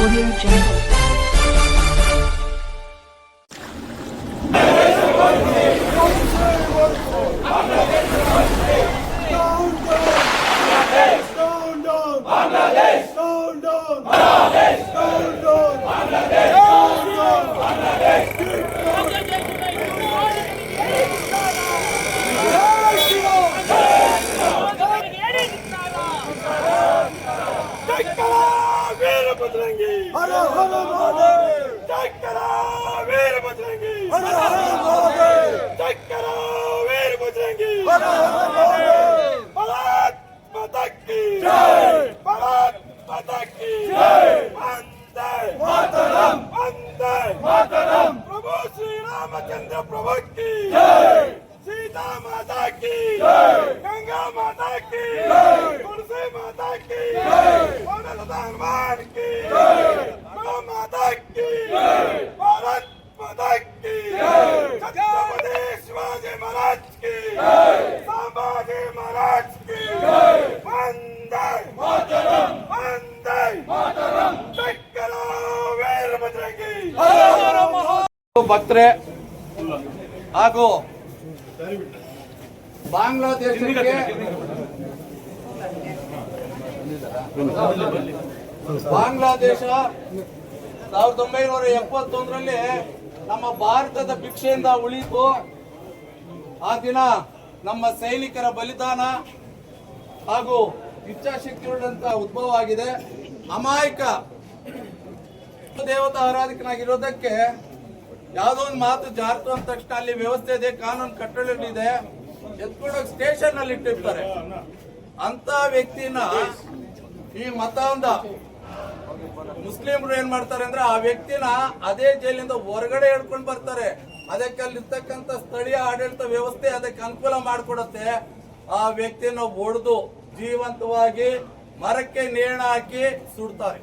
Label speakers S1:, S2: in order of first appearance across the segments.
S1: Audio Jungle.
S2: प्रभु श्री रामचंद्र प्रभु की जय, सीता माता की जय, गंगा माता की जय, तुलसी माता की जय, हनुमान की जय, गौ माता की जय, भारत माता की जय, छत्रपति शिवाजी महाराज की जय, संभाजी महाराज की जय, वंदे मातरम, वंदे मातरम, जय करो वीरभद्रंगी।
S3: ಭಕ್ತರೇ ಹಾಗೂ ಬಾಂಗ್ಲಾದೇಶಕ್ಕೆ ಬಾಂಗ್ಲಾದೇಶ 1971ರಲ್ಲಿ ನಮ್ಮ ಭಾರತದ ಭಿಕ್ಷೆಯಿಂದ ಉಳಿತು. ಆ ದಿನ ನಮ್ಮ ಸೈನಿಕರ ಬಲಿದಾನ ಹಾಗೂ ಇಚ್ಛಾಶಕ್ತಿಯುಳ್ಳಂತ ಉದ್ಭವ ಆಗಿದೆ. ಅಮಾಯಕ ದೇವತಾ ಆರಾಧಕನಾಗಿರೋದಕ್ಕೆ ಯಾವುದೋ ಒಂದು ಮಾತು ಜಾರ್ತು ಅಂದ ತಕ್ಷಣ ಅಲ್ಲಿ ವ್ಯವಸ್ಥೆ ಇದೆ, ಕಾನೂನು ಕಟ್ಟಳೆಗಳಿದೆ, ಎತ್ಕೊಂಡೋಗಿ ಸ್ಟೇಷನ್ ಅಲ್ಲಿ ಇಟ್ಟಿರ್ತಾರೆ. ಅಂತ ವ್ಯಕ್ತಿನ ಈ ಮತಾಂಧ ಮುಸ್ಲಿಮರು ಏನ್ ಮಾಡ್ತಾರೆ ಅಂದ್ರೆ ಆ ವ್ಯಕ್ತಿನ ಅದೇ ಜೈಲಿಂದ ಹೊರಗಡೆ ಹಿಡ್ಕೊಂಡು ಬರ್ತಾರೆ. ಅದಕ್ಕೆ ಅಲ್ಲಿರ್ತಕ್ಕಂಥ ಸ್ಥಳೀಯ ಆಡಳಿತ ವ್ಯವಸ್ಥೆ ಅದಕ್ಕೆ ಅನುಕೂಲ ಮಾಡಿಕೊಡುತ್ತೆ. ಆ ವ್ಯಕ್ತಿನ ಹೊಡೆದು ಜೀವಂತವಾಗಿ ಮರಕ್ಕೆ ನೇಣ ಹಾಕಿ ಸುಡ್ತಾರೆ.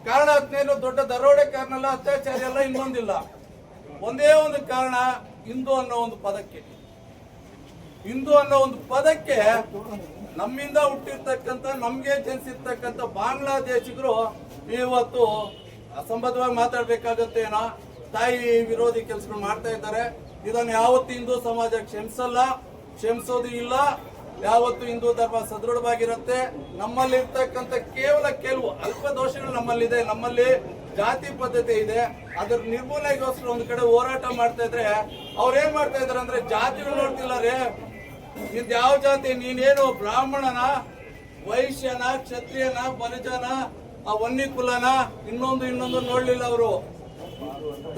S3: ಕಾರಣ ಅದ್ನೇನು ದೊಡ್ಡ ದರೋಡೆಕಾರನಲ್ಲ, ಅತ್ಯಾಚಾರಿ ಎಲ್ಲ, ಇನ್ನೊಂದಿಲ್ಲ. ಒಂದೇ ಒಂದು ಕಾರಣ, ಹಿಂದೂ ಅನ್ನೋ ಒಂದು ಪದಕ್ಕೆ. ಹಿಂದೂ ಅನ್ನೋ ಒಂದು ಪದಕ್ಕೆ ನಮ್ಮಿಂದ ಹುಟ್ಟಿರ್ತಕ್ಕಂಥ, ನಮ್ಗೆ ಜನಿಸಿರ್ತಕ್ಕಂಥ ಬಾಂಗ್ಲಾದೇಶಿಗರು ಇವತ್ತು ಅಸಂಬದ್ಧವಾಗಿ ಮಾತಾಡ್ಬೇಕಾಗತ್ತೆ. ಏನೋ ತಾಯಿ ವಿರೋಧಿ ಕೆಲಸಗಳು ಮಾಡ್ತಾ ಇದ್ದಾರೆ. ಇದನ್ನು ಯಾವತ್ತು ಹಿಂದೂ ಸಮಾಜ ಕ್ಷಮಿಸೋದು ಇಲ್ಲ. ಯಾವತ್ತು ಹಿಂದೂ ಧರ್ಮ ಸದೃಢವಾಗಿರುತ್ತೆ. ನಮ್ಮಲ್ಲಿ ಇರ್ತಕ್ಕಂಥ ಕೇವಲ ಕೆಲವು ಅಲ್ಪ ದೋಷಗಳು ನಮ್ಮಲ್ಲಿದೆ. ನಮ್ಮಲ್ಲಿ ಜಾತಿ ಪದ್ಧತಿ ಇದೆ, ಅದರ ನಿರ್ಮೂಲನೆಗೋಸ್ಕರ ಒಂದು ಕಡೆ ಹೋರಾಟ ಮಾಡ್ತಾ ಇದ್ರೆ ಅವ್ರೇನ್ ಮಾಡ್ತಾ ಇದಾರೆ ಅಂದ್ರೆ ಜಾತಿಗಳು ನೋಡ್ತಿಲ್ಲ ರೇ, ನಿಂದ ಯಾವ ಜಾತಿ, ನೀನೇನು ಬ್ರಾಹ್ಮಣನ, ವೈಶ್ಯನ, ಕ್ಷತ್ರಿಯನ, ಬಲಿಜನ, ಆ ವನ್ನಿ ಕುಲನ, ಇನ್ನೊಂದು ನೋಡ್ಲಿಲ್ಲ. ಅವರು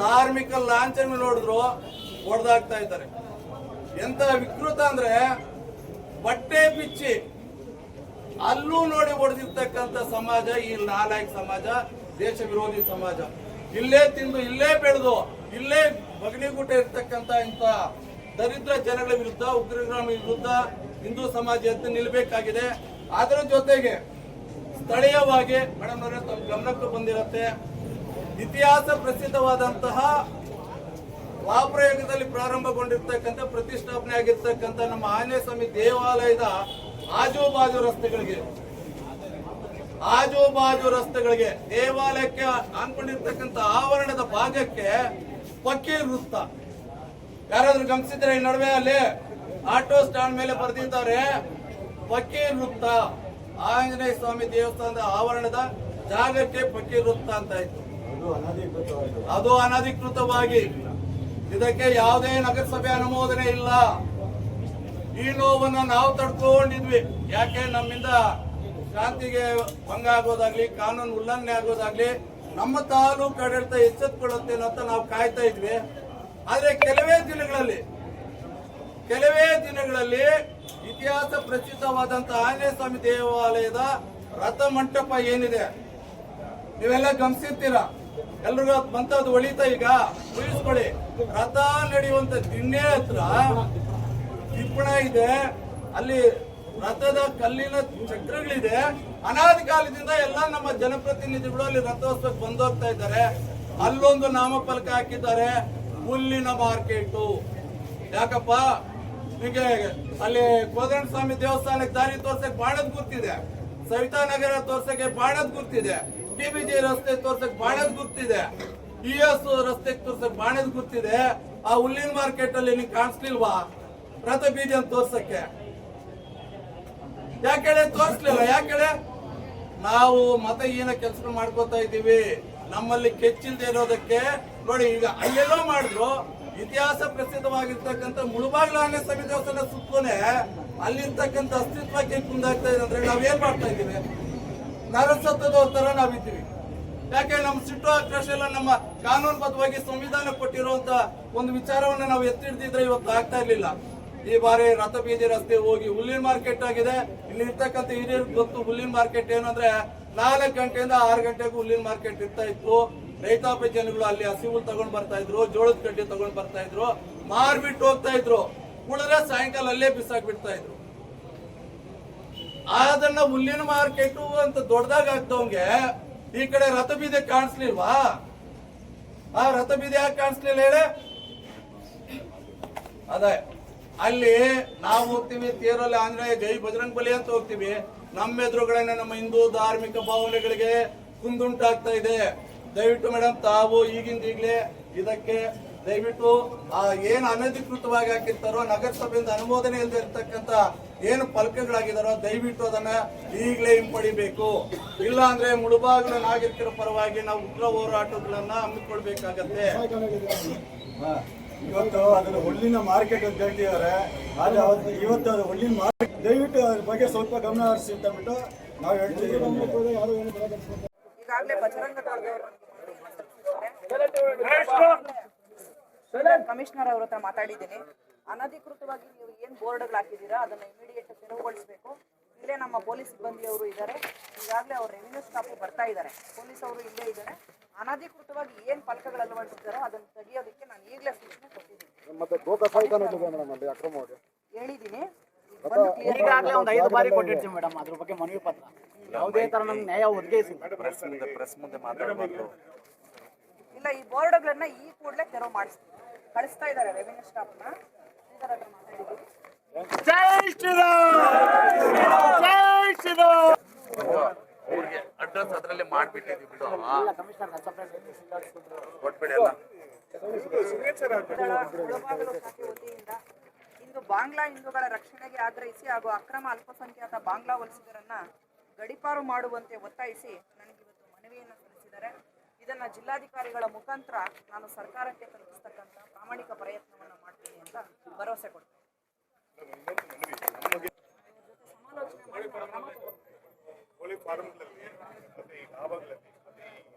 S3: ಧಾರ್ಮಿಕ ಲಾಂಛನ ನೋಡಿದ್ರು ಹೊಡೆದಾಗ್ತಾ ಇದ್ದಾರೆ. ಎಂತ ವಿಕೃತ ಅಂದ್ರೆ ಬಟ್ಟೆ ಬಿಚ್ಚಿ ಅಲ್ಲೂ ನೋಡಿ ಹೊಡೆದಿರ್ತಕ್ಕಂಥ ಸಮಾಜ ಈ ನಾಲಾಯಕ ಸಮಾಜ, ದೇಶ ವಿರೋಧಿ ಸಮಾಜ. ಇಲ್ಲೇ ತಿಂದು, ಇಲ್ಲೇ ಬೆಳೆದು, ಇಲ್ಲೇ ಬಗಣಿಗೂಟ ಇರ್ತಕ್ಕಂಥ ಇಂಥ ದರಿದ್ರ ಜನಗಳ ವಿರುದ್ಧ, ಉಗ್ರಗಾಮ ವಿರುದ್ಧ ಹಿಂದೂ ಸಮಾಜ ಎದ್ದು ನಿಲ್ಲಬೇಕಾಗಿದೆ. ಅದರ ಜೊತೆಗೆ ಸ್ಥಳೀಯವಾಗಿ ಮೇಡಮ್ ಅವರೇ ತಮ್ಮ ಗಮನಕ್ಕೆ ಬಂದಿರುತ್ತೆ, ಇತಿಹಾಸ ಪ್ರಸಿದ್ಧವಾದಂತಹ ವಾಪ್ರಯೋಗದಲ್ಲಿ ಪ್ರಾರಂಭಗೊಂಡಿರ್ತಕ್ಕಂಥ, ಪ್ರತಿಷ್ಠಾಪನೆ ಆಗಿರ್ತಕ್ಕಂಥ ನಮ್ಮ ಆಂಜನೇಯ ಸ್ವಾಮಿ ದೇವಾಲಯದ ಆಜುಬಾಜು ರಸ್ತೆಗಳಿಗೆ ದೇವಾಲಯಕ್ಕೆ ಹಾಕೊಂಡಿರ್ತಕ್ಕಂಥ ಆವರಣದ ಭಾಗಕ್ಕೆ ಫಕೀರ್ ವೃತ್ತ. ಯಾರಾದ್ರೂ ಗಮನಿಸಿದ್ರೆ ಈ ನಡುವೆ ಅಲ್ಲಿ ಆಟೋ ಸ್ಟ್ಯಾಂಡ್ ಮೇಲೆ ಬರೆದಿದ್ದಾರೆ ಫಕೀರ್ ವೃತ್ತ. ಆಂಜನೇಯ ಸ್ವಾಮಿ ದೇವಸ್ಥಾನದ ಆವರಣದ ಜಾಗಕ್ಕೆ ಫಕೀರ್ ವೃತ್ತ ಅಂತ ಇತ್ತು. ಅದು ಅನಧಿಕೃತವಾಗಿ, ಇದಕ್ಕೆ ಯಾವುದೇ ನಗರಸಭೆ ಅನುಮೋದನೆ ಇಲ್ಲ. ಈ ನೋವನ್ನು ನಾವು ತಡ್ಕೊಂಡಿದ್ವಿ. ಯಾಕೆ ನಮ್ಮಿಂದ ಶಾಂತಿಗೆ ಭಂಗ ಆಗೋದಾಗ್ಲಿ, ಕಾನೂನು ಉಲ್ಲಂಘನೆ ಆಗೋದಾಗ್ಲಿ, ನಮ್ಮ ತಾಲೂಕು ಆಡಳಿತ ಎಚ್ಚೆತ್ತುಕೊಳ್ಳುತ್ತೆ ಅಂತ ನಾವು ಕಾಯ್ತಾ ಇದ್ವಿ. ಆದ್ರೆ ಕೆಲವೇ ದಿನಗಳಲ್ಲಿ ಇತಿಹಾಸ ಪ್ರಸಿದ್ಧವಾದಂತಹ ಆಂಜನೇಯ ಸ್ವಾಮಿ ದೇವಾಲಯದ ರಥ ಮಂಟಪ ಏನಿದೆ, ನೀವೆಲ್ಲ ಗಮನಿಸಿರ್ತೀರಾ, ಎಲ್ರಿಗೂ ಬಂತದ್ದು ಒಳಿತಾ. ಈಗ ಉಳಿಸ್ಕೊಳ್ಳಿ, ರಥ ನಡೆಯುವಂತ ದಿಣ್ಣೆ ಹತ್ರ ತಿಪ್ಪಣ ಇದೆ, ಅಲ್ಲಿ ರಥದ ಕಲ್ಲಿನ ಚಕ್ರಗಳಿದೆ. ಅನಾದಿ ಕಾಲದಿಂದ ಎಲ್ಲ ನಮ್ಮ ಜನಪ್ರತಿನಿಧಿಗಳು ಅಲ್ಲಿ ರಥೋತ್ಸವಕ್ಕೆ ಬಂದೋಗ್ತಾ ಇದ್ದಾರೆ. ಅಲ್ಲೊಂದು ನಾಮಫಲಕ ಹಾಕಿದ್ದಾರೆ, ಹುಲ್ಲಿನ ಮಾರ್ಕೆಟು. ಯಾಕಪ್ಪ, ನಿಮಗೆ ಅಲ್ಲಿ ಕೋದಂಡ ಸ್ವಾಮಿ ದೇವಸ್ಥಾನಕ್ಕೆ ದಾರಿ ತೋರ್ಸಕ್ಕೆ ಬಾಣದ ಗುರ್ತಿದೆ, ಸವಿತಾ ನಗರ ತೋರ್ಸಕ್ಕೆ ಬಾಣದ ಗುರ್ತಿದೆ, TBJ ರಸ್ತೆ ತೋರ್ಸಕ್ ಬಾಣದ್ ಗುರ್ತಿದೆ, ES ರಸ್ತೆ ತೋರ್ಸಕ್ ಬಾಣದ್ ಗುರ್ತಿದೆ. ಆ ಹುಲ್ಲಿನ ಮಾರ್ಕೆಟ್ ಅಲ್ಲಿ ನಿಂಗೆ ಕಾಣಿಸ್ಲಿಲ್ವಾ ರಥ ಬೀದಿ ಅಂತ ತೋರ್ಸಕ್ಕೆ? ಯಾಕೆ ತೋರಿಸ್ಲಿಲ್ಲ? ಯಾಕೆ ನಾವು ಮತಹೀನ ಕೆಲಸಗಳು ಮಾಡ್ಕೋತಾ ಇದ್ದೀವಿ? ನಮ್ಮಲ್ಲಿ ಕೆಚ್ಚಿಲ್ದೇ ಇರೋದಕ್ಕೆ ನೋಡಿ, ಈಗ ಅಲ್ಲೆಲ್ಲೋ ಮಾಡಿದ್ರು. ಇತಿಹಾಸ ಪ್ರಸಿದ್ಧವಾಗಿರ್ತಕ್ಕಂಥ ಮುಳುಬಾಗಿಲು ಆಂಜನೇಯ ಸ್ವಾಮಿ ದೇವಸ್ಥಾನ ಸುತ್ತಲೇ ಅಲ್ಲಿರ್ತಕ್ಕಂಥ ಅಸ್ತಿತ್ವಕ್ಕೆ ಕುಂದಾಗ್ತಾ ಇದೆ ಅಂದ್ರೆ ನಾವೇನ್ ಮಾಡ್ತಾ ಇದ್ದೀವಿ? ನರಸತ್ತದವ್ರ ತರ ನಾವಿದ್ದೀವಿ. ಯಾಕೆ ನಮ್ಮ ಸಿಟ್ಟು ಆಕ್ರೋಶ ಎಲ್ಲ ನಮ್ಮ ಕಾನೂನುಬದ್ಧವಾಗಿ ಸಂವಿಧಾನ ಕೊಟ್ಟಿರುವಂತ ಒಂದು ವಿಚಾರವನ್ನ ನಾವು ಎತ್ತಿಡ್ದಿದ್ರೆ ಇವತ್ತು ಆಗ್ತಾ ಇರ್ಲಿಲ್ಲ. ಈ ಬಾರಿ ರಥ ಬೀದಿ ರಸ್ತೆ ಹೋಗಿ ಹುಲ್ಲಿನ ಮಾರ್ಕೆಟ್ ಆಗಿದೆ. ಇಲ್ಲಿ ಇರ್ತಕ್ಕಂಥ ಹಿರಿಯರಿಗೆ ಗೊತ್ತು ಹುಲ್ಲಿನ ಮಾರ್ಕೆಟ್ ಏನಂದ್ರೆ 4 ಗಂಟೆಯಿಂದ 6 ಗಂಟೆಗೂ ಹುಲ್ಲಿನ ಮಾರ್ಕೆಟ್ ಇರ್ತಾ ಇತ್ತು. ರೈತಾಪಿ ಜನಗಳು ಅಲ್ಲಿ ಹಸಿ ಹುಲ್ ತಗೊಂಡ್ ಬರ್ತಾ ಇದ್ರು, ಜೋಳದ ಕಡ್ಡಿ ತಗೊಂಡ್ ಬರ್ತಾ ಇದ್ರು, ಮಾರ್ಬಿಟ್ಟು ಹೋಗ್ತಾ ಇದ್ರು. ಉಳಿದ್ರೆ ಸಾಯಂಕಾಲ ಅಲ್ಲೇ ಬಿಸಾಕ್ ಬಿಡ್ತಾ ಇದ್ರು. ಅದನ್ನ ಹುಲ್ಲಿನ ಮಾರ್ಕೆಟ್ ಅಂತ ದೊಡ್ಡದಾಗ ಆಗ್ತವಂಗೆ ಈ ಕಡೆ ರಥ ಬೀದಿ ಕಾಣಿಸ್ಲಿಲ್ವಾ? ಆ ರಥ ಬೀದಿ ಯಾಕೆ ಕಾಣಿಸ್ಲಿಲ್ಲ ಹೇಳಿ? ಅದೇ ಅಲ್ಲಿ ನಾವು ಹೋಗ್ತೀವಿ, ತೇರಲ್ಲಿ ಆಂಜನೇಯ ಜೈ ಬಜರಂಗ್ ಬಲಿ ಅಂತ ಹೋಗ್ತೀವಿ. ನಮ್ಮ ಎದುರುಗಡೆನೆ ನಮ್ಮ ಹಿಂದೂ ಧಾರ್ಮಿಕ ಭಾವನೆಗಳಿಗೆ ಕುಂದುಂಟಾಗ್ತಾ ಇದೆ. ದಯವಿಟ್ಟು ಮೇಡಮ್ ತಾವು ಈಗಲೇ ಇದಕ್ಕೆ ದಯವಿಟ್ಟು ಏನು ಅನಧಿಕೃತವಾಗಿ ಹಾಕಿರ್ತಾರೋ, ನಗರಸಭೆಯಿಂದ ಅನುಮೋದನೆ ಇಲ್ಲದೆ ಇರ್ತಕ್ಕಂಥ ಏನು ಫಲಕಗಳಾಗಿದಾರೋ ದಯವಿಟ್ಟು ಅದನ್ನ ಈಗಲೇ ಹಿಂಪಡಿಬೇಕು. ಇಲ್ಲ ಅಂದ್ರೆ ಮುಳುಬಾಗಿಲು ನಾಗರಿಕರ ಪರವಾಗಿ ನಾವು ಉಗ್ರ ಹೋರಾಟಗಳನ್ನ ಹಮ್ಮಿಕೊಳ್ಬೇಕಾಗತ್ತೆ.
S1: ಇವತ್ತು ಅದನ್ನು ಹುಲ್ಲಿನ ಮಾರ್ಕೆಟ್ ಅಂತ ಹೇಳ್ತಿದ್ದಾರೆ. ಆದರೆ ಇವತ್ತು ಅದು ಹುಲ್ಲಿನ ಮಾರ್ಕೆಟ್, ದಯವಿಟ್ಟು ಅದ್ರ ಬಗ್ಗೆ ಸ್ವಲ್ಪ ಗಮನ ಹರಿಸಿ ಅಂತ ಬಿಟ್ಟು ನಾವು ಹೇಳ್ತೀವಿ.
S4: ಈಗಾಗಲೇ ಬಜರಂಗ ಕಮಿಷನರ್ ಅವ್ರ ಹತ್ರ ಮಾತಾಡಿದ್ದೀನಿ. ಅನಧಿಕೃತವಾಗಿ ನೀವು ಏನು ಬೋರ್ಡ್ಗಳು ಹಾಕಿದ್ದೀರಾ ಅದನ್ನು ಇಮಿಡಿಯೇಟ್ ತೆರವುಗೊಳಿಸಬೇಕು. ಇಲ್ಲೇ ನಮ್ಮ ಪೊಲೀಸ್ ಸಿಬ್ಬಂದಿಯವರು ಇದ್ದಾರೆ. ಈಗಾಗಲೇ ಅವ್ರು ರೆವಿನ್ಯೂ ಸ್ಟಾಫ್ ಬರ್ತಾ ಇದ್ದಾರೆ. ಪೊಲೀಸ್ ಅವರು ಇಲ್ಲೇ ಇದ್ದಾರೆ. ಅನಧಿಕೃತವಾಗಿ ಏನು ಫಲಕಗಳು ಅಳವಡಿಸಿದ್ದಾರೋ ಅದನ್ನು ತೆಗಿಯೋದಕ್ಕೆ ನಾನು ಈಗಲೇ ಸೂಚನೆ ಕೊಟ್ಟಿದ್ದೀನಿ, ಹೇಳಿದ್ದೀನಿ.
S5: ಈಗಾಗಲೇ ಒಂದು 5 ಬಾರಿ ಕೊಟ್ಟಿರ್ತೀವಿ ಮೇಡಮ್ ಅದ್ರ ಬಗ್ಗೆ ಮನವಿ ಪತ್ರ. ಯಾವುದೇ ತರ ನಮ್ಗೆ ನ್ಯಾಯ ಒದಗಿಸಿಲ್ಲ.
S4: ಇಲ್ಲ, ಈ ಬೋರ್ಡ್ಗಳನ್ನ ಈ ಕೂಡಲೇ ತೆರವು ಮಾಡಿಸ್ತೀವಿ. ಕಳಿಸ್ತಾ ಇದ್ದಾರೆ ರೆವಿನ್ಯೂ ಸ್ಟಾಫ್ನ.
S3: ಅವ್ರಿಗೆ ಅಡ್ರೆಸ್ ಅದರಲ್ಲಿ ಮಾಡ್ಬಿಟ್ಟಿದ್ವಿ ಬಿಡು. ಕೊಟ್ಬಿಡಿ
S4: ಮುಳುಬಾಗಿಲು ಶಾಖೆ ವತಿಯಿಂದ ಇಂದು ಬಾಂಗ್ಲಾ ಹಿಂದೂಗಳ ರಕ್ಷಣೆಗೆ ಆಗ್ರಹಿಸಿ ಹಾಗೂ ಅಕ್ರಮ ಅಲ್ಪಸಂಖ್ಯಾತ ಬಾಂಗ್ಲಾ ವಲಸಿಗರನ್ನ ಗಡೀಪಾರು ಮಾಡುವಂತೆ ಒತ್ತಾಯಿಸಿ ನನಗಿವತ್ತು ಮನವಿಯನ್ನು ಸಲ್ಲಿಸಿದ್ದಾರೆ. ಇದನ್ನ ಜಿಲ್ಲಾಧಿಕಾರಿಗಳ ಮುಖಾಂತರ ನಾನು ಸರ್ಕಾರಕ್ಕೆ ತಲುಪಿಸ್ತಕ್ಕಂಥ ಪ್ರಾಮಾಣಿಕ ಪ್ರಯತ್ನವನ್ನು ಮಾಡ್ತೀನಿ ಅಂತ ಭರವಸೆ ಕೊಡ್ತೀನಿ.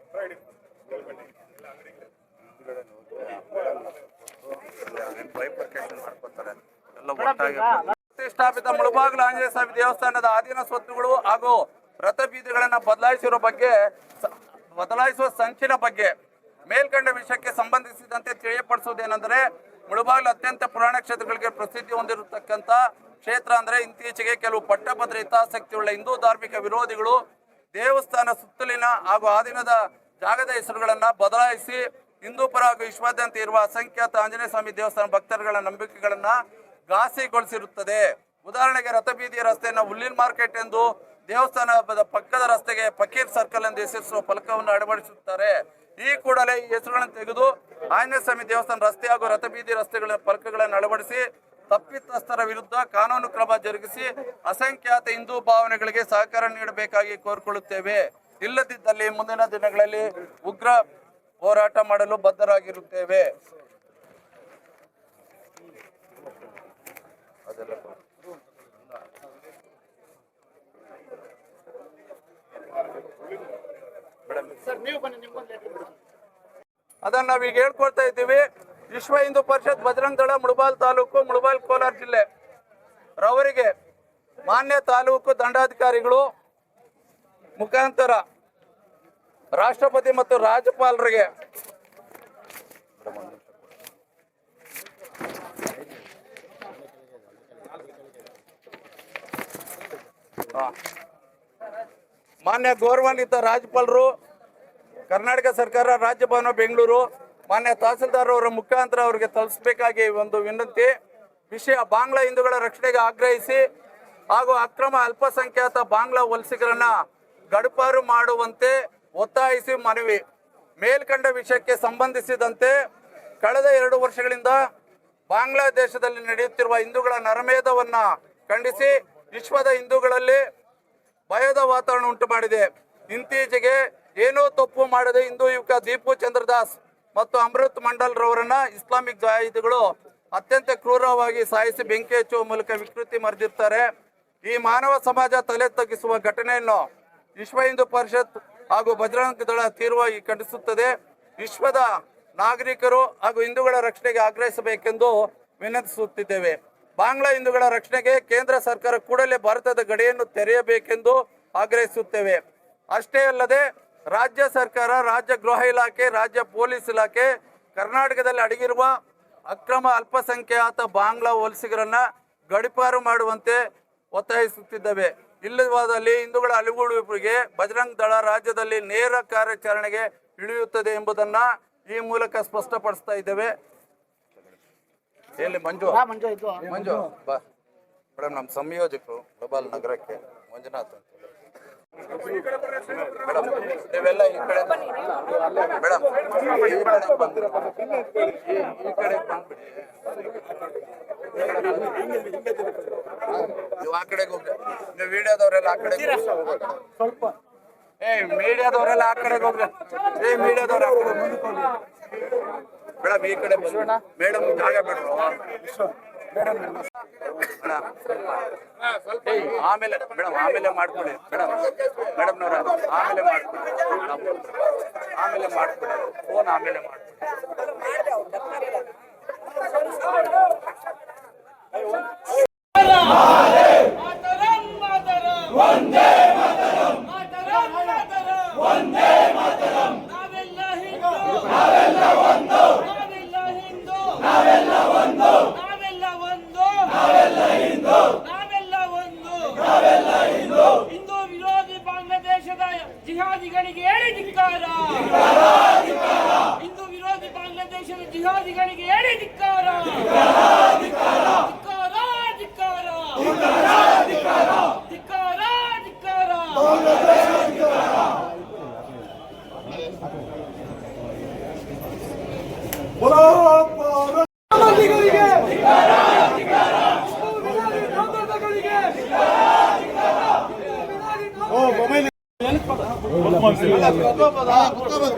S3: ಪ್ರತಿಷ್ಠಾಪಿತ ಮುಳುಬಾಗಿಲು ಆಂಜನೇಯ ಸ್ವಾಮಿ ದೇವಸ್ಥಾನದ ಅಧೀನ ಸ್ವತ್ತುಗಳು ಹಾಗೂ ರಥ ಬೀದಿಗಳನ್ನ ಬದಲಾಯಿಸುವ ಸಂಚಿನ ಬಗ್ಗೆ ಮೇಲ್ಕಂಡ ವಿಷಯಕ್ಕೆ ಸಂಬಂಧಿಸಿದಂತೆ ತಿಳಿಯಪಡಿಸುವುದೇನೆಂದರೆ, ಮುಳುಬಾಗಿಲು ಅತ್ಯಂತ ಪುರಾಣ ಕ್ಷೇತ್ರಗಳಿಗೆ ಪ್ರಸಿದ್ಧಿ ಹೊಂದಿರತಕ್ಕಂಥ ಕ್ಷೇತ್ರ ಅಂದ್ರೆ ಇತ್ತೀಚೆಗೆ ಕೆಲವು ಪಟ್ಟಭದ್ರ ಹಿತಾಸಕ್ತಿಯುಳ್ಳ ಹಿಂದೂ ಧಾರ್ಮಿಕ ವಿರೋಧಿಗಳು ದೇವಸ್ಥಾನ ಸುತ್ತಲಿನ ಹಾಗೂ ಆಧೀನದ ಜಾಗದ ಹೆಸರುಗಳನ್ನ ಬದಲಾಯಿಸಿ ಹಿಂದೂ ಪರ ಹಾಗೂ ವಿಶ್ವಾದ್ಯಂತ ಇರುವ ಅಸಂಖ್ಯಾತ ಆಂಜನೇಯ ಸ್ವಾಮಿ ದೇವಸ್ಥಾನ ಭಕ್ತರುಗಳ ನಂಬಿಕೆಗಳನ್ನ ಘಾಸಿಗೊಳಿಸಿರುತ್ತದೆ. ಉದಾಹರಣೆಗೆ ರಥಬೀದಿಯ ರಸ್ತೆಯನ್ನು ಹುಲ್ಲಿನ ಮಾರ್ಕೆಟ್ ಎಂದು, ದೇವಸ್ಥಾನದ ಪಕ್ಕದ ರಸ್ತೆಗೆ ಫಕೀರ್ ಸರ್ಕಲ್ ಎಂದು ಹೆಸರಿಸುವ ಫಲಕವನ್ನು ಅಳವಡಿಸುತ್ತಾರೆ. ಈ ಕೂಡಲೇ ಈ ಹೆಸರುಗಳನ್ನು ತೆಗೆದು ಆಂಜನೇಯ ಸ್ವಾಮಿ ದೇವಸ್ಥಾನ ರಸ್ತೆ ಹಾಗೂ ರಥಬೀದಿ ರಸ್ತೆಗಳ ಫಲಕಗಳನ್ನು ಅಳವಡಿಸಿ ತಪ್ಪಿತಸ್ಥರ ವಿರುದ್ಧ ಕಾನೂನು ಕ್ರಮ ಜರುಗಿಸಿ ಅಸಂಖ್ಯಾತ ಹಿಂದೂ ಭಾವನೆಗಳಿಗೆ ಸಹಕಾರ ನೀಡಬೇಕಾಗಿ ಕೋರಿಕೊಳ್ಳುತ್ತೇವೆ. ಇಲ್ಲದಿದ್ದಲ್ಲಿ ಮುಂದಿನ ದಿನಗಳಲ್ಲಿ ಉಗ್ರ ಹೋರಾಟ ಮಾಡಲು ಬದ್ಧರಾಗಿರುತ್ತೇವೆ. ಅದನ್ನ ನಾವೀಗ ಹೇಳ್ಕೊಳ್ತಾ ಇದ್ದೀವಿ. ವಿಶ್ವ ಹಿಂದೂ ಪರಿಷತ್ ಬಜರಂಗ ದಳ ಮುಳಬಾಲ್ ತಾಲೂಕು, ಮುಳಬಾಲ್ ಕೋಲಾರ ಜಿಲ್ಲೆ ರವರಿಗೆ ಮಾನ್ಯ ತಾಲೂಕು ದಂಡಾಧಿಕಾರಿಗಳು ಮುಖಾಂತರ ರಾಷ್ಟ್ರಪತಿ ಮತ್ತು ರಾಜ್ಯಪಾಲರಿಗೆ ಮಾನ್ಯ ಗೌರವಾನ್ವಿತ ರಾಜ್ಯಪಾಲರು, ಕರ್ನಾಟಕ ಸರ್ಕಾರ, ರಾಜ್ಯಭವನ ಬೆಂಗಳೂರು, ಮಾನ್ಯ ತಹಸೀಲ್ದಾರ್ ಅವರ ಮುಖಾಂತರ ಅವರಿಗೆ ತಲುಪಿಸಬೇಕಾಗಿ ಒಂದು ವಿನಂತಿ. ವಿಷಯ ಬಾಂಗ್ಲಾ ಹಿಂದೂಗಳ ರಕ್ಷಣೆಗೆ ಆಗ್ರಹಿಸಿ ಹಾಗೂ ಅಕ್ರಮ ಅಲ್ಪಸಂಖ್ಯಾತ ಬಾಂಗ್ಲಾ ವಲಸಿಗರನ್ನ ಗಡೀಪಾರು ಮಾಡುವಂತೆ ಒತ್ತಾಯಿಸಿ ಮನವಿ. ಮೇಲ್ಕಂಡ ವಿಷಯಕ್ಕೆ ಸಂಬಂಧಿಸಿದಂತೆ ಕಳೆದ 2 ವರ್ಷಗಳಿಂದ ಬಾಂಗ್ಲಾದೇಶದಲ್ಲಿ ನಡೆಯುತ್ತಿರುವ ಹಿಂದೂಗಳ ನರಮೇಧವನ್ನ ಖಂಡಿಸಿ ವಿಶ್ವದ ಹಿಂದೂಗಳಲ್ಲಿ ಭಯದ ವಾತಾವರಣ ಉಂಟು ಮಾಡಿದೆ. ಇತ್ತೀಚೆಗೆ ಏನೋ ತಪ್ಪು ಮಾಡದೆ ಹಿಂದೂ ಯುವಕ ದೀಪು ಚಂದ್ರದಾಸ್ ಮತ್ತು ಅಮೃತ್ ಮಂಡಲ್ ರವರನ್ನ ಇಸ್ಲಾಮಿಕ್ ಜಾಹಿದ್ಗಳು ಅತ್ಯಂತ ಕ್ರೂರವಾಗಿ ಸಾಯಿಸಿ ಬೆಂಕಿ ಹಚ್ಚುವ ಮೂಲಕ ವಿಕೃತಿ ಮರೆದಿರ್ತಾರೆ. ಈ ಮಾನವ ಸಮಾಜ ತಲೆ ತಗ್ಗಿಸುವ ಘಟನೆಯನ್ನು ವಿಶ್ವ ಹಿಂದೂ ಪರಿಷತ್ ಹಾಗೂ ಬಜರಂಗ ದಳ ತೀವ್ರವಾಗಿ ಖಂಡಿಸುತ್ತದೆ. ವಿಶ್ವದ ನಾಗರಿಕರು ಹಾಗೂ ಹಿಂದೂಗಳ ರಕ್ಷಣೆಗೆ ಆಗ್ರಹಿಸಬೇಕೆಂದು ವಿನಂತಿಸುತ್ತಿದ್ದೇವೆ. ಬಾಂಗ್ಲಾ ಹಿಂದೂಗಳ ರಕ್ಷಣೆಗೆ ಕೇಂದ್ರ ಸರ್ಕಾರ ಕೂಡಲೇ ಭಾರತದ ಗಡಿಯನ್ನು ತೆರೆಯಬೇಕೆಂದು ಆಗ್ರಹಿಸುತ್ತೇವೆ. ಅಷ್ಟೇ ಅಲ್ಲದೆ ರಾಜ್ಯ ಸರ್ಕಾರ, ರಾಜ್ಯ ಗೃಹ ಇಲಾಖೆ, ರಾಜ್ಯ ಪೊಲೀಸ್ ಇಲಾಖೆ ಕರ್ನಾಟಕದಲ್ಲಿ ಅಡಗಿರುವ ಅಕ್ರಮ ಅಲ್ಪಸಂಖ್ಯಾತ ಬಾಂಗ್ಲಾ ವಲಸಿಗರನ್ನ ಗಡೀಪಾರು ಮಾಡುವಂತೆ ಒತ್ತಾಯಿಸುತ್ತಿದ್ದೇವೆ. ಇಲ್ಲವಾದಲ್ಲಿ ಹಿಂದೂಗಳ ಅಳಿವುಳಿಗೆ ಬಜರಂಗ ದಳ ರಾಜ್ಯದಲ್ಲಿ ನೇರ ಕಾರ್ಯಾಚರಣೆಗೆ ಇಳಿಯುತ್ತದೆ ಎಂಬುದನ್ನ ಈ ಮೂಲಕ ಸ್ಪಷ್ಟಪಡಿಸ್ತಾ ಇದ್ದೇವೆ. ಎಲ್ಲಿ ಮಂಜು ಬಾ ಮೇಡಮ್, ನಮ್ಮ ಸಂಯೋಜಕರು ಪ್ರಬಲ್ ನಗರಕ್ಕೆ ಮಂಜುನಾಥ್ ಅಂತ ಮೇಡಮ್. ನೀವೆಲ್ಲ ಈ ಕಡೆ ಮೇಡಮ್, ಈ ಕಡೆ ಬಂದ್ಬಿಡಿ. ನೀವು ಆ ಕಡೆಗೆ ಹೋಗ್ರಿ. ನೀವು ವಿಡಿಯೋದವರೆಲ್ಲ ಆ ಕಡೆ ಸ್ವಲ್ಪ ಮೀಡಿಯಾದವರೆಲ್ಲ ಆ ಕಡೆಗೆ ಹೋಗ್ರಿ. ಮೀಡಿಯಾದವ್ರ ಮೇಡಮ್ ಈ ಕಡೆ ಬಂದ್ಬಿಡ. ಮೇಡಮ್ ಜಾಗ ಬಿಡ್ರು ಆಮೇಲೆ ಮೇಡಮ್, ಆಮೇಲೆ ಮಾಡ್ಕೊಳ್ಳಿ ಮೇಡಮ್. ಮೇಡಮ್ನವ್ರ ಆಮೇಲೆ ಮಾಡ್ಕೊಳ್ಳಿ, ಆಮೇಲೆ ಮಾಡ್ಕೊಳ್ಳಿ ಫೋನ್ ಆಮೇಲೆ ಮಾಡ್ಕೊಳ್ಳಿ.
S6: ಹಿಂದೂ ವಿರೋಧಿ ಬಾಂಗ್ಲಾದೇಶದ ಜಿಹಾದಿಗಳಿಗೆ ಹೇಳಿ ಧಿಕ್ಕಾರ. ಹಿಂದೂ ವಿರೋಧಿ ಬಾಂಗ್ಲಾದೇಶದ ಜಿಹಾದಿಗಳಿಗೆ ಹೇಳಿ ಧಿಕ್ಕಾರ.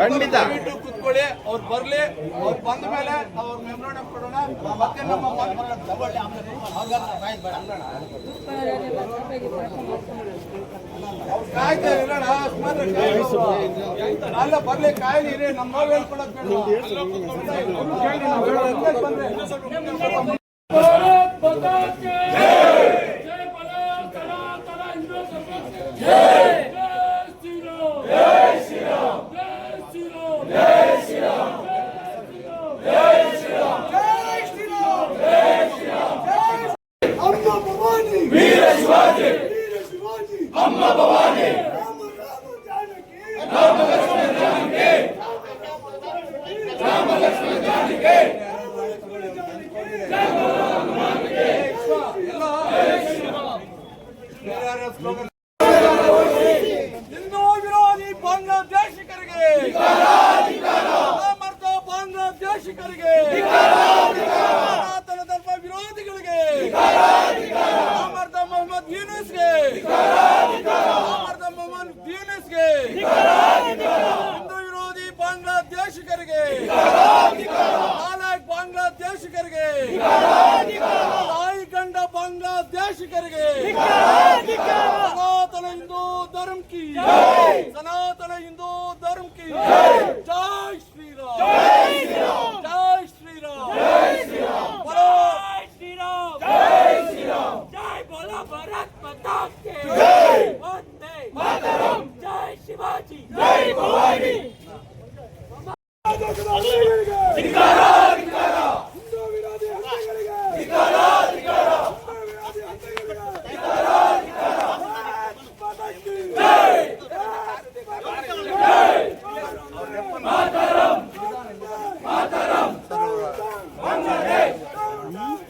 S3: ಖಂಡಿತ ಕುತ್ಕೊಳ್ಳಿ. ಅವ್ರು ಬರ್ಲಿ, ಅವ್ರು ಬಂದ ಮೇಲೆ ಅವ್ರ ಮೆಮೊರಾಂಡಮ್ ಕೊಡೋಣ. ಮತ್ತೆ ನಮ್ಮ ಕಾಯ್ತಾ ಇರೋಣ. ಅಲ್ಲ ಬರ್ಲಿ, ಕಾಯ್ಲಿ ಇರಿ. ನಮ್ಮ ಹೇಳ್ಕೊಳಕ್
S2: ಅಮ್ಮ ಭವಾನಿ, ರಾಮ ಲಕ್ಷ್ಮಣ ಜಾನಕಿ, ರಾಮ ಲಕ್ಷ್ಮಣ ಜಾನಕಿ.
S6: ಹಿಂದೂ ವಿರೋಧಿ ಬಾಂಗ್ಲಾದೇಶಿಗರಿಗೆ, ಸಮರ್ಥ ಬಾಂಗ್ಲಾದೇಶಿಗರಿಗೆ, ಸನಾತನ ಧರ್ಮ ವಿರೋಧಿಗಳಿಗೆ, ಸಮರ್ಥ ಮೊಹಮ್ಮದ್ ಯೂನುಸ್ಗೆ, ಸಮರ್ಥ ಮೊಹಮ್ಮದ್ ಯೂನುಸ್ಗೆ, ಹಿಂದೂ ವಿರೋಧಿ ಬಾಂಗ್ಲಾದೇಶಿಗರಿಗೆ, ನಾಲಾಯಕ್ ಬಾಂಗ್ಲಾದೇಶಿಗರಿಗೆ, ತಾಯಿ ಗಂಡ ಬಾಂಗ್ಲಾದೇಶಿಗರಿಗೆ, सनातन हिंदू धर्म की, सनातन हिंदू धर्म की जय श्री राम, जय श्री राम, जय श्री राम, जय श्री राम, बोलो श्री राम, जय श्री राम, जय बोला भारत माता की जय, वंदे मातरम, जय शिवाजी, जय भवानी. ಧಿಕ್ಕಾರ, ಧಿಕ್ಕಾರ, ಹಿಂದೂ ವಿರೋಧಿ ಹತ್ಯೆಗಳಿಗೆ ಧಿಕ್ಕಾರ, ಧಿಕ್ಕಾರ, ಹಿಂದೂ ವಿರೋಧಿ ಹತ್ಯೆಗಳಿಗೆ ಧಿಕ್ಕಾರ, ಧಿಕ್ಕಾರ, ಮಾತರಂ, ಮಾತರಂ, ಬಾಂಗ್ಲಾದೇಶ್,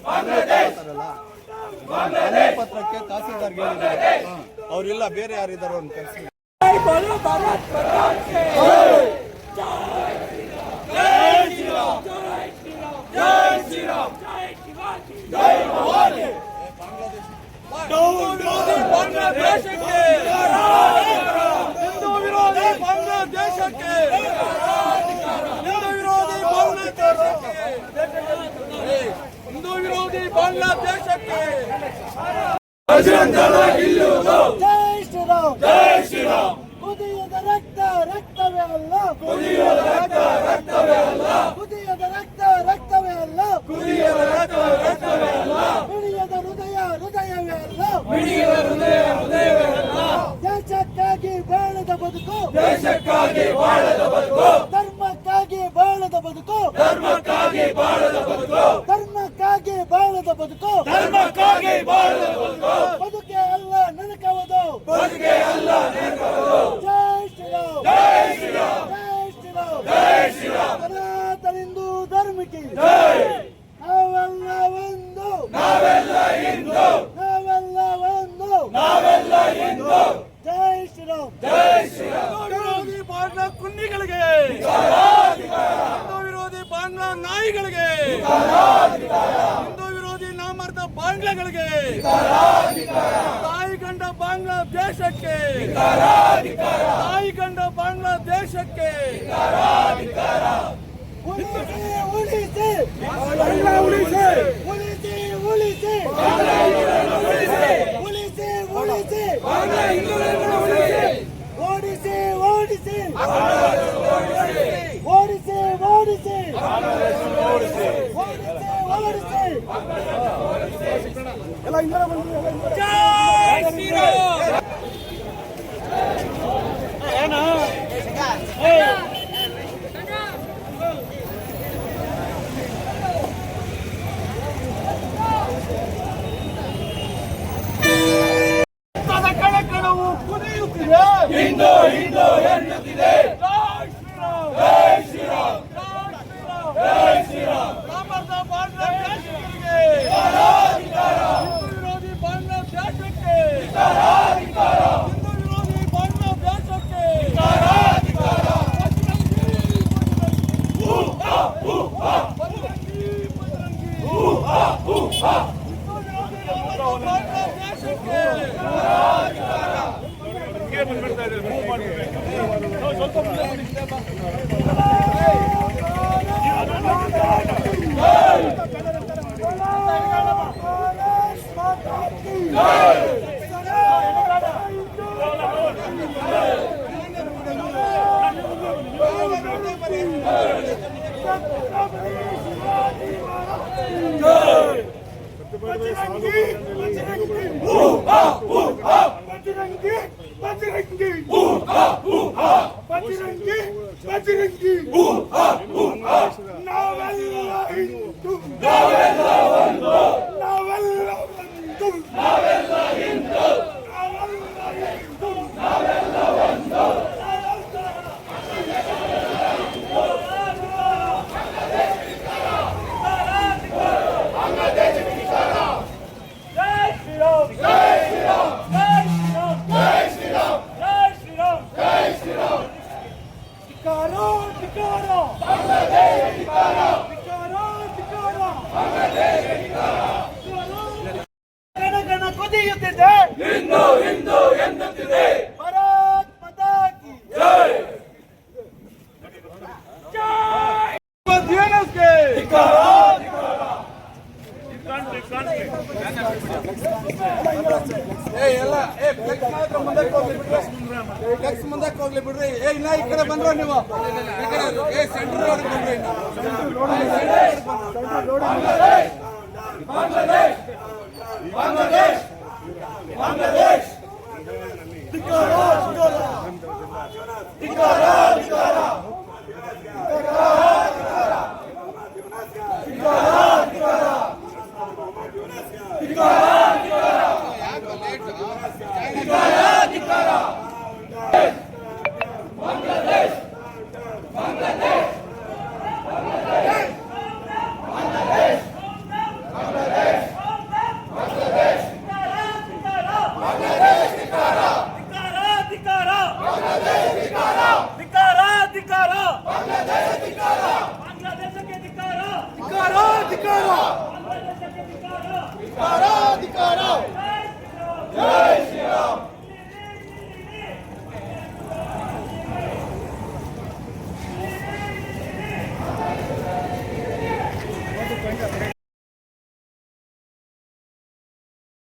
S6: ಬಾಂಗ್ಲಾದೇಶ್, ಬಾಂಗ್ಲಾದೇಶ್.
S1: ಪತ್ರಕ್ಕೆ ತಹಸೀಲ್ದಾರ್ಗೆ ಹೇಳಿದ್ದಾರೆ. ಅವರಿಲ್ಲ, ಬೇರೆ ಯಾರಿದ್ದಾರೋ ಅಂತ ಕಳಿಸಿ.
S6: जय बोलो भारत माता की जय श्री राम जय श्री राम जय श्री राम जय शिवाजी जय भवानी बांग्लादेश के हिंदू विरोधी बांग्लादेश के हिंदू विरोधी बांग्लादेश के हिंदू विरोधी बांग्लादेश के बजरंग दल ಗೆಲ್ಲುವುದು
S2: ಜೈ ಶ್ರೀರಾಮ್
S6: जय श्री राम
S2: ಕುದಿಯದ ರಕ್ತ ರಕ್ತವೇ ಅಲ್ಲ
S6: ಕುದಿಯದ ರಕ್ತ ರಕ್ತವೇ ಅಲ್ಲ
S2: ಕುದಿಯದ ರಕ್ತ ರಕ್ತವೇ ಅಲ್ಲ
S6: ಕುದಿಯದ ರಕ್ತ ರಕ್ತವೇ ಅಲ್ಲ
S2: ಬಿಳಿಯದ ಹೃದಯ ಹೃದಯವೇ ಅಲ್ಲ
S6: ಬಿಡಿಯದ ಹೃದಯ ಹೃದಯವೇ ಅಲ್ಲ
S2: ದೇಶಕ್ಕಾಗಿ ಬಾಳದ ಬದುಕು
S6: ದೇಶಕ್ಕಾಗಿ ಬಾಳದ ಬದುಕು
S2: ಧರ್ಮಕ್ಕಾಗಿ ಬಾಳದ ಬದುಕು
S6: ಧರ್ಮಕ್ಕಾಗಿ ಬಾಳದ ಬದುಕು
S2: ಧರ್ಮಕ್ಕಾಗಿ ಬಾಳದ ಬದುಕು
S6: ಧರ್ಮಕ್ಕಾಗಿ ಬಾಳದ ಬದುಕು
S2: ಬದುಕೆ ಅಲ್ಲ ನನಕವದು
S6: ಬದುಕೆ ಅಲ್ಲ ನೆನಪುವುದು
S2: ಜೈ ಶ್ರೀರಾಮ್
S6: ಜೈ ಶ್ರೀ ರಾಮ್
S2: ಜೈ ಶ್ರೀರಾಮ್
S6: ಜೈ ಶ್ರೀ ರಾಮ್
S2: ಸನಾತನ ಹಿಂದೂ ಧರ್ಮಕ್ಕೆ
S6: ಜೈ
S2: ನಾವೆಲ್ಲ ಒಂದು
S6: ನಾವೆಲ್ಲ ಹಿಂದೂ
S2: ನಾವೆಲ್ಲ ಒಂದು
S6: ನಾವೆಲ್ಲ ಹಿಂದೂ
S2: ಜೈ ಶ್ರೀರಾಮ್
S6: ಜೈ ಶ್ರೀ ರಾಮ್ ವಿರೋಧಿ ಬಾಂಗ್ಲಾ ಕುನ್ನಿಗಳಿಗೆ ಹಿಂದೂ ವಿರೋಧಿ ಬಾಂಗ್ಲಾ ನಾಯಿಗಳಿಗೆ ಹಿಂದೂ ವಿರೋಧಿ ನಾಮರ್ದ ಬಾಂಗ್ಲಾಗಳಿಗೆ ತಾಯಿ ಗಂಡ ಬಾಂಗ್ಲಾ ದೇಶಕ್ಕೆ ತಾಯಿ ಗಂಡ ಬಾಂಗ್ಲಾ ದೇಶಕ್ಕೆ
S2: ಉಳಿಸಿ ಉಳಿಸಿ
S6: ಬಾಂಗ್ಲಾ ಉಳಿಸಿ
S2: ಉಳಿಸಿ ಉಳಿಸಿ ಉಳಿಸಿ ಉಳಿಸಿ
S6: ಬಾಂಗ್ಲಾ ಹಿಂದೂಗಳನ್ನು ಉಳಿಸಿ
S2: ಓಡಿಸಿ ಓಡಿಸಿ ಓಡಿಸಿ ಓಡಿಸಿ ಓಡಿಸಿ ಓಡಿಸಿ ಎಲ್ಲ ಇಂದ ಬಂದು
S6: ಜೈ ಶ್ರೀರಾಮ್
S2: ಕಣಕಣವು ಕುದಿಯುತ್ತಿದೆ
S6: ಹಿಂದೂ ಹಿಂದೂ ಎನ್ನುತ್ತಿದೆ
S2: ಜೈ ಶ್ರೀರಾಮ್
S6: ಜೈ ಶ್ರೀರಾಮ್
S2: ಜೈ ಶ್ರೀರಾಮ್
S6: ಜೈ ಶ್ರೀರಾಮ್
S2: ನಾಮರ್ದ ಬಾಂಗ್ಲಾ ದೇಶಕ್ಕೆ ಹಿಂದೂ ವಿರೋಧಿ ಬಾಂಗ್ಲಾ ದೇಶಕ್ಕೆ ಹಿಂದೂ ವಿರೋಧಿ ಬಾಂಗ್ಲಾ ದೇಶಕ್ಕೆ ಕಣಕಣ ಕುದಿಯುತ್ತಿದೆ
S6: ಹಿಂದೂ ಹಿಂದೂ ಎನ್ನುತ್ತಿದೆ
S2: ಭಾರತ್ ಮಾತಾ ಕಿ
S6: ಜೈ
S2: ಜೈ
S3: ಫ್ಲೆಕ್ಸ್ ಮುಂದಕ್ಕೆ ಹೋಗ್ಲಿ ಬಿಡ್ರಿ ಇನ್ನ ಈ ಕಡೆ ಬಂದ್ರ ನೀವು ಈ ಕಡೆ ಸೆಂಟ್ರ್ ರೋಡ್ ಬಂದ್ರಿ
S6: ಬಾಂಗ್ಲಾದೇಶ್ ಬಾಂಗ್ಲಾದೇಶ್ ಬಾಂಗ್ಲಾದೇಶ್
S3: ಧಿಕ್ಕಾರ